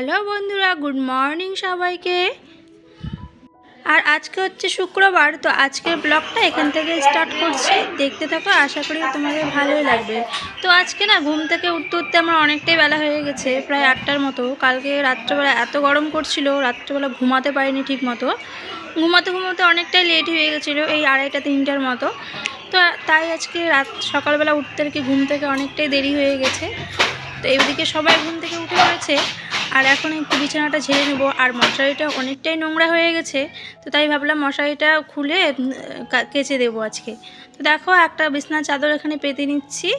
Hello বন্ধুরা, good morning সবাইকে। আর আজকে হচ্ছে শুক্রবার, তো আজকের ব্লগটা এখান থেকে স্টার্ট করছি। দেখতে থাকো, আশা করি তোমাদের ভালোই লাগবে। তো আজকে না ঘুম থেকে উঠতে উঠতে আমার অনেকটাই বেলা হয়ে গেছে, প্রায় 8টার মতো। কালকে রাত্রেবেলা এত গরম করছিল, রাত্রেবেলা ঘুমাতে পারিনি ঠিক মতো। ঘুমাতে ঘুমাতে অনেকটাই লেট হয়ে গেছিলো, এই 2:30 3টার মতো। তো তাই আজকে সকালবেলা উঠতে আর কি ঘুম থেকে অনেকটাই দেরি হয়ে গেছে। তো এইদিকে সবাই ঘুম থেকে উঠে পড়েছে, আর এখন একটু বিছানাটা ঝেড়ে নেবো। আর মশারিটা অনেকটাই নোংরা হয়ে গেছে, তো তাই ভাবলাম মশারিটা খুলে কেচে দেবো আজকে। তো দেখো, একটা বিছানার চাদর এখানে পেতে নিচ্ছি।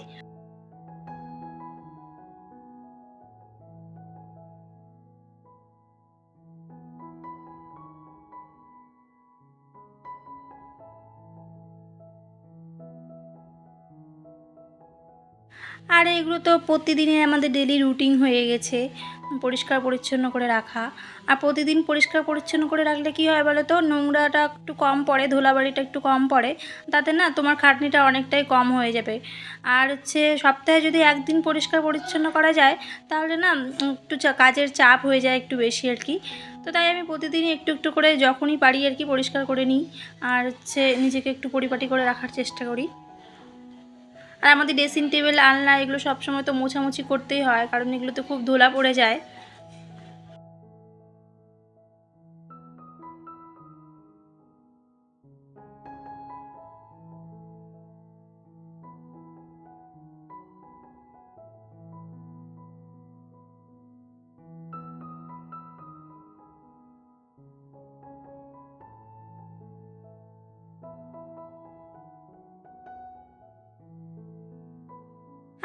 আর এগুলো তো প্রতিদিনের আমাদের ডেলি রুটিন হয়ে গেছে, পরিষ্কার পরিচ্ছন্ন করে রাখা। আর প্রতিদিন পরিষ্কার পরিচ্ছন্ন করে রাখলে কী হয় বলো তো, নোংরাটা একটু কম পড়ে, ধুলাবাড়িটা একটু কম পড়ে। তাতে না তোমার খাটনিটা অনেকটাই কম হয়ে যাবে। আর হচ্ছে সপ্তাহে যদি একদিন পরিষ্কার পরিচ্ছন্ন করা যায়, তাহলে না একটু কাজের চাপ হয়ে যায় একটু বেশি আর কি। তো তাই আমি প্রতিদিনই একটু একটু করে যখনই পারি আর কি পরিষ্কার করে নিই। আর হচ্ছে নিজেকে একটু পরিপাটি করে রাখার চেষ্টা করি। আর আমাদের ড্রেসিং টেবিল, আলনা এগুলো সবসময় তো মোছামুছি করতেই হয়, কারণ এগুলোতে খুব ধুলা পড়ে যায়।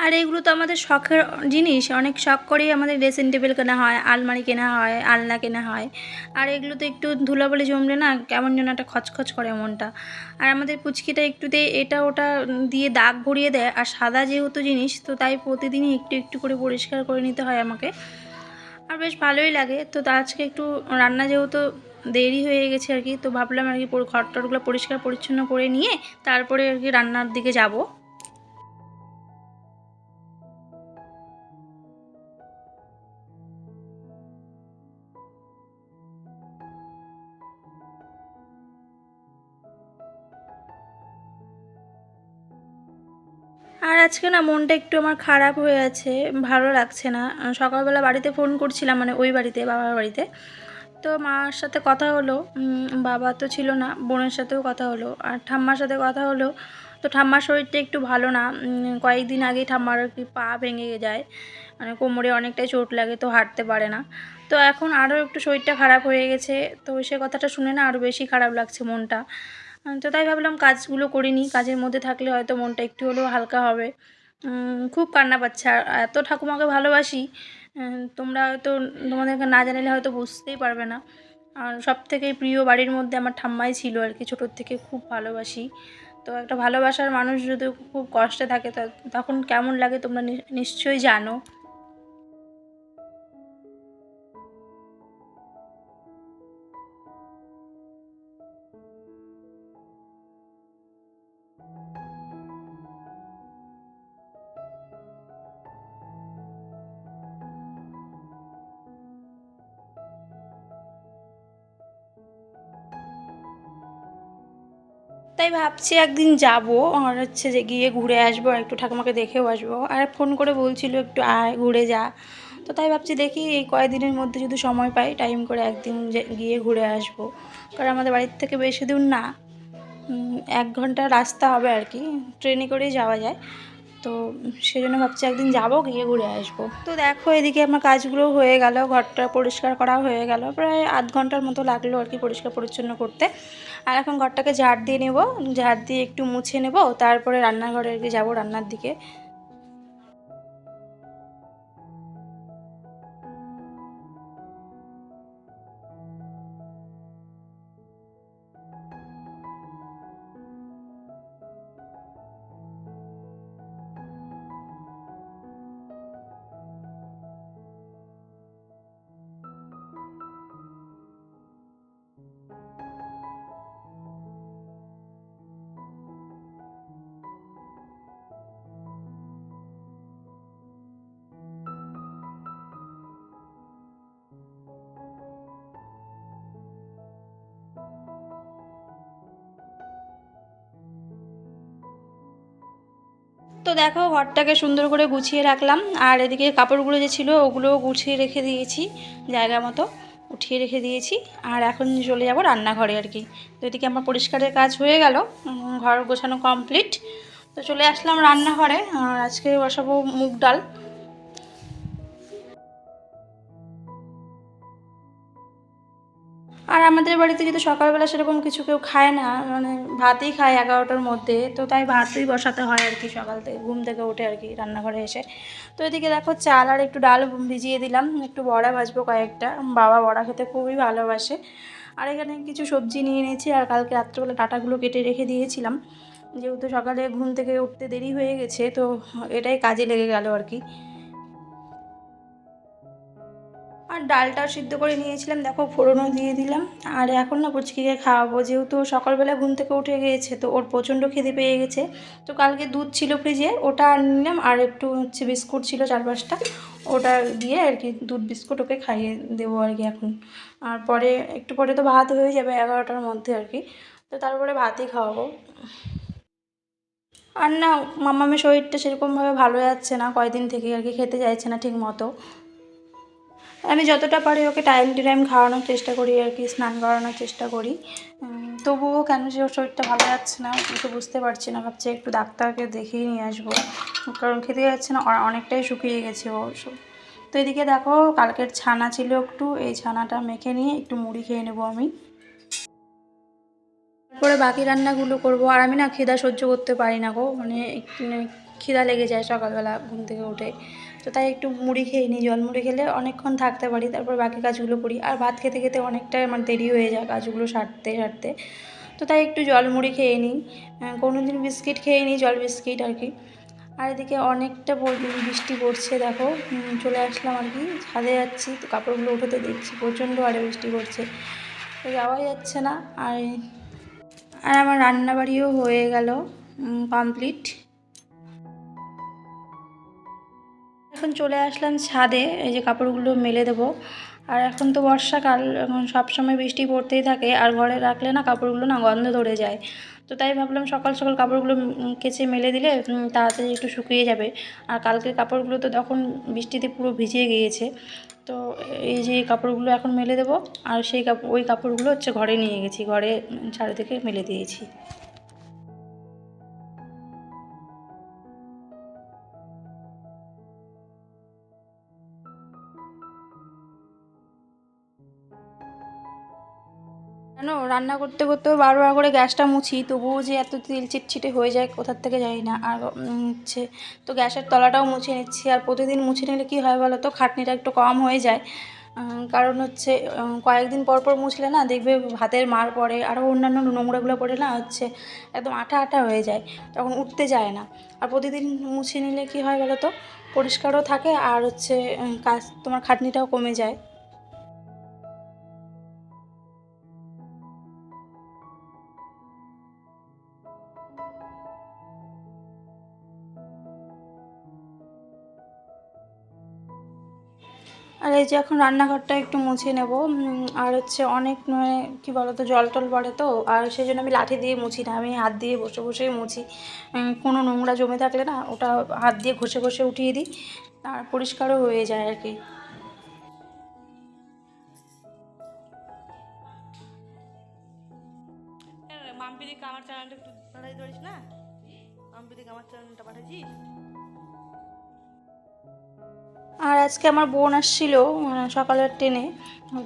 আর এগুলো তো আমাদের শখের জিনিস, অনেক শখ করেই আমাদের ড্রেসিং টেবিল কেনা হয়, আলমারি কেনা হয়, আলনা কেনা হয়। আর এগুলো তো একটু ধুলাবালি জমলে না কেমন যেন একটা খচখচ করে মনটা। আর আমাদের পুচকিটা একটুতেই এটা ওটা দিয়ে দাগ ভরিয়ে দেয়, আর সাদা যেহেতু জিনিস, তো তাই প্রতিদিনই একটু একটু করে পরিষ্কার করে নিতে হয় আমাকে। আর বেশ ভালোই লাগে। তো তা আজকে একটু রান্না যেহেতু দেরি হয়ে গেছে আর কি, তো ভাবলাম আর কি ঘর টরগুলো পরিষ্কার পরিচ্ছন্ন করে নিয়ে তারপরে আর কি রান্নার দিকে যাব। আর আজকে না মনটা একটু আমার খারাপ হয়ে আছে, ভালো লাগছে না। সকালবেলা বাড়িতে ফোন করছিলাম, মানে ওই বাড়িতে, বাবার বাড়িতে। তো মার সাথে কথা হলো, বাবা তো ছিল না, বোনের সাথেও কথা হলো, আর ঠাম্মার সাথে কথা হলো। তো ঠাম্মার শরীরটা একটু ভালো না। কয়েকদিন আগেই ঠাম্মার আর কি পা ভেঙে যায়, মানে কোমরে অনেকটাই চোট লাগে, তো হাঁটতে পারে না। তো এখন আরও একটু শরীরটা খারাপ হয়ে গেছে। তো সে কথাটা শুনে না আরও বেশি খারাপ লাগছে মনটা। তো তাই ভাবলাম কাজগুলো করে নিই, কাজের মধ্যে থাকলে হয়তো মনটা একটু হলেও হালকা হবে। খুব কান্না পাচ্ছে, আর এত ঠাকুমাকে ভালোবাসি। তোমরা হয়তো, তোমাদেরকে না জানালে হয়তো বুঝতেই পারবে না। আর সবথেকে প্রিয় বাড়ির মধ্যে আমার ঠাম্মাই ছিল আর কি, ছোটোর থেকে খুব ভালোবাসি। তো একটা ভালোবাসার মানুষ যদি খুব কষ্টে থাকে, তখন কেমন লাগে তোমরা নিশ্চয়ই জানো। তাই ভাবছি একদিন যাব, আর হচ্ছে যে গিয়ে ঘুরে আসবো, আর একটু ঠাকুমাকে দেখেও আসবো। আর ফোন করে বলছিল একটু আয় ঘুরে যা। তো তাই ভাবছি দেখি এই কয়েকদিনের মধ্যে যদি সময় পাই, টাইম করে একদিন গিয়ে ঘুরে আসবো। কারণ আমাদের বাড়ির থেকে বেশি দূর না, 1 ঘন্টা রাস্তা হবে আর কি, ট্রেনে করেই যাওয়া যায়। তো সেজন্য ভাবছি একদিন যাবো, গিয়ে ঘুরে আসবো। তো দেখো, এদিকে আমার কাজগুলো হয়ে গেল, ঘরটা পরিষ্কার করা হয়ে গেল, প্রায় আধ ঘন্টার মতো লাগলো আর কি পরিষ্কার পরিচ্ছন্ন করতে। আর এখন ঘরটাকে ঝাড় দিয়ে নেব, ঝাড় দিয়ে একটু মুছে নেব, তারপরে রান্নাঘরে আর কি যাবো, রান্নার দিকে। তো দেখো ঘরটাকে সুন্দর করে গুছিয়ে রাখলাম, আর এদিকে কাপড়গুলো যে ছিল ওগুলোও গুছিয়ে রেখে দিয়েছি, জায়গা মতো উঠিয়ে রেখে দিয়েছি। আর এখন চলে যাব রান্নাঘরে আর কি। তো এদিকে আমার পরিষ্কারের কাজ হয়ে গেল, ঘর গোছানো কমপ্লিট। তো চলে আসলাম রান্নাঘরে, আর আজকে বসাবো মুগ ডাল। আর আমাদের বাড়িতে যেহেতু সকালবেলা সেরকম কিছু কেউ খায় না, মানে ভাতই খায় 11টার মধ্যে, তো তাই ভাতই বসাতে হয় আর কি সকাল থেকে ঘুম থেকে উঠে আর কি রান্নাঘরে এসে। তো এদিকে দেখো চাল আর একটু ডাল ভিজিয়ে দিলাম, একটু বড়া ভাজবো কয়েকটা, বাবা বড়া খেতে খুবই ভালোবাসে। আর এখানে কিছু সবজি নিয়ে নিয়েছি, আর কালকে রাত্রেবেলা ডাঁটাগুলো কেটে রেখে দিয়েছিলাম, যেহেতু সকালে ঘুম থেকে উঠতে দেরি হয়ে গেছে, তো এটাই কাজে লেগে গেল আর কি। আর ডালটাও সিদ্ধ করে নিয়েছিলাম, দেখো ফোড়নও দিয়ে দিলাম। আর এখন না পুচকিকে খাওয়াবো, যেহেতু সকালবেলা ঘুম থেকে উঠে গিয়েছে, তো ওর প্রচণ্ড খিদে পেয়ে গেছে। তো কালকে দুধ ছিল ফ্রিজে, ওটা নিলাম, আর একটু হচ্ছে বিস্কুট ছিল 4-5টা, ওটা দিয়ে আর কি দুধ বিস্কুট ওকে খাইয়ে দেবো আর কি এখন। আর পরে একটু পরে তো ভাত হয়ে যাবে 11টার মধ্যে আর কি, তো তারপরে ভাতই খাওয়াবো। আর না, মামামের শরীরটা সেরকমভাবে ভালো যাচ্ছে না কয়দিন থেকে আর কি, খেতে চাইছে না ঠিক মতো। আমি যতটা পারি ওকে টাইম টু টাইম খাওয়ানোর চেষ্টা করি আর কি, স্নান করানোর চেষ্টা করি। তবুও কেন যে ওর শরীরটা ভালো যাচ্ছে না কিছু বুঝতে পারছি না, ভাবছি একটু ডাক্তারকে দেখিয়ে নিয়ে আসবো, কারণ খেতে যাচ্ছে না, অনেকটাই শুকিয়ে গেছে ও। তো এদিকে দেখো কালকের ছানা ছিল একটু, এই ছানাটা মেখে নিয়ে একটু মুড়ি খেয়ে নেবো আমি, তারপরে বাকি রান্নাগুলো করব। আর আমি না খিদা সহ্য করতে পারি না গো, মানে খিদা লেগে যায় সকালবেলা ঘুম থেকে উঠে। তো তাই একটু মুড়ি খেয়ে নিই, জল মুড়ি খেলে অনেকক্ষণ থাকতে পারি, তারপর বাকি কাজগুলো করি। আর ভাত খেতে খেতে অনেকটাই আমার দেরি হয়ে যায় কাজগুলো সারতে সারতে, তো তাই একটু জল মুড়ি খেয়ে নিই। কোনো দিন বিস্কিট খেয়ে নিই, জল বিস্কিট আর কি। আর এদিকে অনেকটা বৃষ্টি পড়ছে, দেখো চলে আসলাম আর কি, ছাদে যাচ্ছি, তো কাপড়গুলো উঠোতে দেখছি প্রচণ্ড আরে বৃষ্টি পড়ছে, তো যাওয়া যাচ্ছে না। আর আমার রান্নাবাড়িও হয়ে গেল কমপ্লিট। এখন চলে আসলাম ছাদে, এই যে কাপড়গুলো মেলে দেবো। আর এখন তো বর্ষাকাল, এখন সব সময় বৃষ্টি পড়তেই থাকে, আর ঘরে রাখলে না কাপড়গুলো না গন্ধ ধরে যায়। তো তাই ভাবলাম সকাল সকাল কাপড়গুলো কেচে মেলে দিলে তাড়াতাড়ি একটু শুকিয়ে যাবে। আর কালকের কাপড়গুলো তো তখন বৃষ্টিতে পুরো ভিজে গিয়েছে, তো এই যে কাপড়গুলো এখন মেলে দেবো। আর সেই ওই কাপড়গুলো হচ্ছে ঘরে নিয়ে গেছি, ঘরে চারিদিকে মেলে দিয়েছি। জানো, রান্না করতে করতেও বারবার করে গ্যাসটা মুছি, তবুও যে এত তেল চিটচিটে হয়ে যায় কোথার থেকে যাই না। আর হচ্ছে তো গ্যাসের তলাটাও মুছে নিচ্ছি, আর প্রতিদিন মুছে নিলে কী হয় বলো তো, খাটনিটা একটু কম হয়ে যায়। কারণ হচ্ছে কয়েকদিন পর পর মুছলে না দেখবে ভাতের মার পড়ে, আরও অন্যান্য নোংরাগুলো পড়ে না হচ্ছে একদম আঠা আঠা হয়ে যায়, তখন উঠতে যায় না। আর প্রতিদিন মুছে নিলে কী হয় বলো তো, পরিষ্কারও থাকে, আর হচ্ছে কাজ তোমার খাটনিটাও কমে যায়। আর এই যে এখন রান্নাঘরটা একটু মুছে নেব। আর হচ্ছে অনেক মানে কী বলো তো, জল টল পড়ে তো, আর সেই জন্য আমি লাঠি দিয়ে মুছি না, আমি হাত দিয়ে বসে বসেই মুছি। কোনো নোংরা জমে থাকলে না ওটা হাত দিয়ে ঘষে ঘষে উঠিয়ে দিই, আর পরিষ্কারও হয়ে যায় আর কি। মাম্পিদিকে আমার চ্যানেলটা একটু পাঠাই ধরিস না, মাম্পিদিকে আমার চ্যানেলটা পাঠাইছিস। আর আজকে আমার বোন আসছিল সকালের ট্রেনে,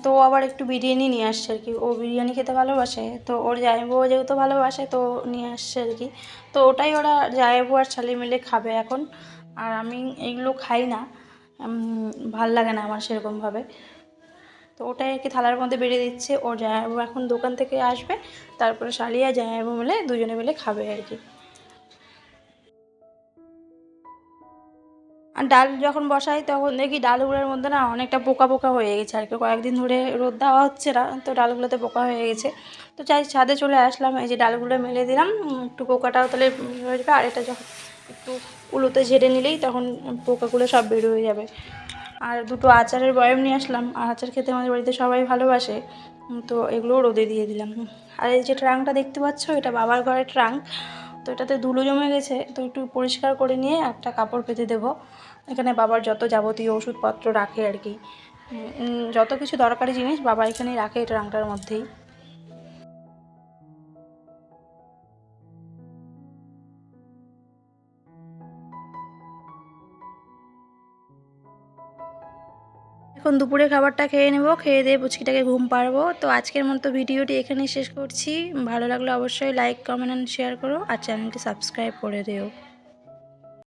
তো ও আবার একটু বিরিয়ানি নিয়ে আসছে আর কি, ও বিরিয়ানি খেতে ভালোবাসে, তো ওর জামাইবাবু যেহেতু ভালোবাসে তো নিয়ে আসছে আর কি। তো ওটাই ওরা জামাইবাবু আর ছেলে মিলে খাবে এখন। আর আমি এইগুলো খাই না, ভাল লাগে না আমার সেরকমভাবে। তো ওটাই আর কি থালার মধ্যে বেড়ে দিচ্ছে, ওর জামাইবাবু এখন দোকান থেকে আসবে, তারপরে শালি আর জামাইবাবু মিলে দুজনে মিলে খাবে আর কি। আর ডাল যখন বসাই তখন দেখি ডালগুলোর মধ্যে না অনেকটা পোকা পোকা হয়ে গেছে আর কি, কয়েকদিন ধরে রোদ দেওয়া হচ্ছে না, তো ডালগুলোতে পোকা হয়ে গেছে। তো চাই ছাদে চলে আসলাম, এই যে ডালগুলো মেলে দিলাম, একটু পোকাটাও তাহলে হয়ে যাবে, আর এটা যখন একটু উলোতে ঝেড়ে নিলেই তখন পোকাগুলো সব বের হয়ে যাবে। আর দুটো আচারের বয়াম নিয়ে আসলাম, আর আচার খেতে আমাদের বাড়িতে সবাই ভালোবাসে, তো এগুলোও রোদে দিয়ে দিলাম। আর এই যে ট্রাঙ্কটা দেখতে পাচ্ছ, এটা বাবার ঘরের ট্রাঙ্ক। তো তো এটাতে ধুলো জমে গেছে, তো একটু পরিষ্কার করে নিয়ে একটা কাপড় পেতে দেবো। এখানে বাবার যত যাবতীয় ওষুধপত্র রাখে আর কি, যত কিছু দরকারি জিনিস বাবা এখানেই রাখে এটা রাংটার মধ্যেই। এখন দুপুরে খাবারটা খেয়ে নেব, খেয়ে দিয়ে পুচকিটাকে ঘুম পাড়বো। তো আজকের মতো ভিডিওটি এখানেই শেষ করছি। ভালো লাগলে অবশ্যই লাইক, কমেন্ট অ্যান্ড শেয়ার করো, আর চ্যানেলটি সাবস্ক্রাইব করে দিও।